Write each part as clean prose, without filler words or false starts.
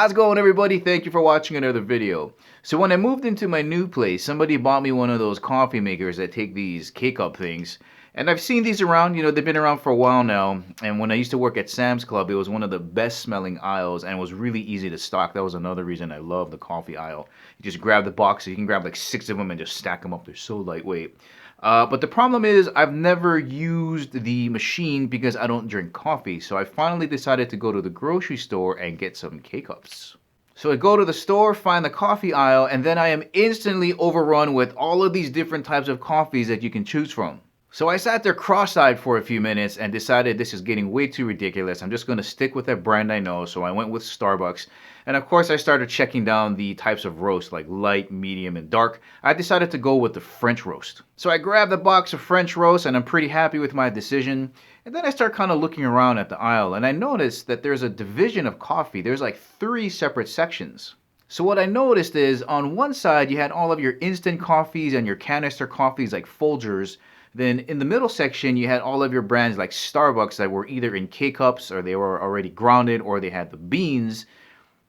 How's it going, everybody? Thank you for watching another video. So when I moved into my new place, somebody bought me one of those coffee makers that take these K-Cup things. And I've seen these around, they've been around for a while now. And when I used to work at Sam's Club, it was one of the best smelling aisles and it was really easy to stock. That was another reason I love the coffee aisle. You just grab the boxes, you can grab like 6 of them and just stack them up. They're so lightweight. But the problem is I've never used the machine because I don't drink coffee. So I finally decided to go to the grocery store and get some K-Cups. So I go to the store, find the coffee aisle, and then I am instantly overrun with all of these different types of coffees that you can choose from. So I sat there cross-eyed for a few minutes and decided this is getting way too ridiculous. I'm just going to stick with that brand I know. So I went with Starbucks. And of course I started checking down the types of roast like light, medium, and dark. I decided to go with the French roast. So I grabbed a box of French roast and I'm pretty happy with my decision. And then I start kind of looking around at the aisle and I noticed that there's a division of coffee. There's like 3 separate sections. So what I noticed is on one side you had all of your instant coffees and your canister coffees like Folgers. Then in the middle section, you had all of your brands like Starbucks that were either in K-Cups or they were already grounded or they had the beans.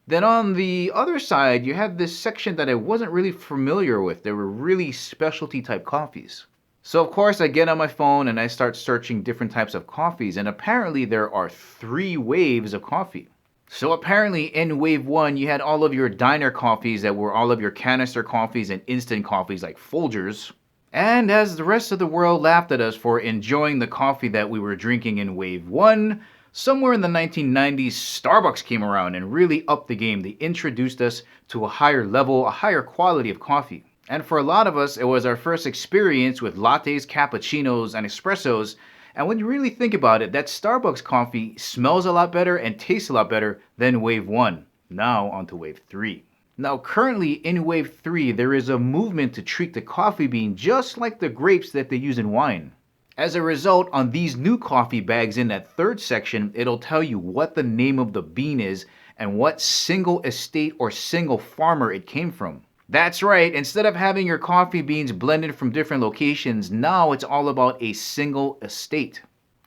Then on the other side, you had this section that I wasn't really familiar with. They were really specialty type coffees. So of course I get on my phone and I start searching different types of coffees and apparently there are 3 waves of coffee. So apparently in wave 1, you had all of your diner coffees that were all of your canister coffees and instant coffees like Folgers. And as the rest of the world laughed at us for enjoying the coffee that we were drinking in Wave 1, somewhere in the 1990s, Starbucks came around and really upped the game. They introduced us to a higher level, a higher quality of coffee. And for a lot of us, it was our first experience with lattes, cappuccinos, and espressos. And when you really think about it, that Starbucks coffee smells a lot better and tastes a lot better than Wave 1. Now onto Wave 3. Now currently in Wave 3, there is a movement to treat the coffee bean just like the grapes that they use in wine. As a result, on these new coffee bags in that 3rd section, it'll tell you what the name of the bean is and what single estate or single farmer it came from. That's right, instead of having your coffee beans blended from different locations, now it's all about a single estate.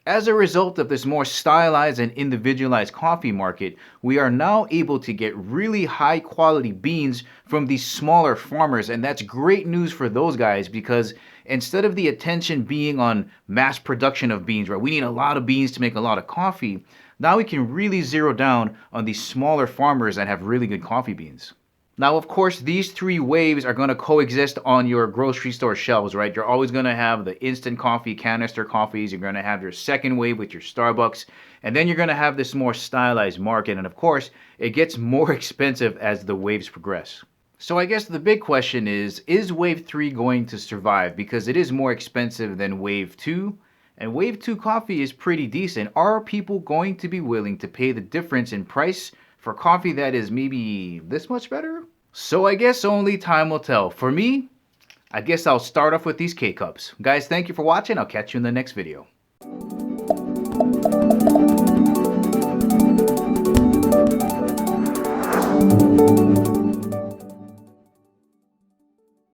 As a result of this more stylized and individualized coffee market, we are now able to get really high quality beans from these smaller farmers, and that's great news for those guys because instead of the attention being on mass production of beans, right, we need a lot of beans to make a lot of coffee, now we can really zero down on these smaller farmers that have really good coffee beans. Now, of course, these 3 waves are going to coexist on your grocery store shelves, right? You're always going to have the instant coffee, canister coffees. You're going to have your 2nd wave with your Starbucks. And then you're going to have this more stylized market. And of course, it gets more expensive as the waves progress. So I guess the big question is Wave 3 going to survive? Because it is more expensive than Wave 2. And Wave 2 coffee is pretty decent. Are people going to be willing to pay the difference in price for coffee that is maybe this much better? So I guess only time will tell. For me, I guess I'll start off with these K-Cups. Guys, thank you for watching. I'll catch you in the next video.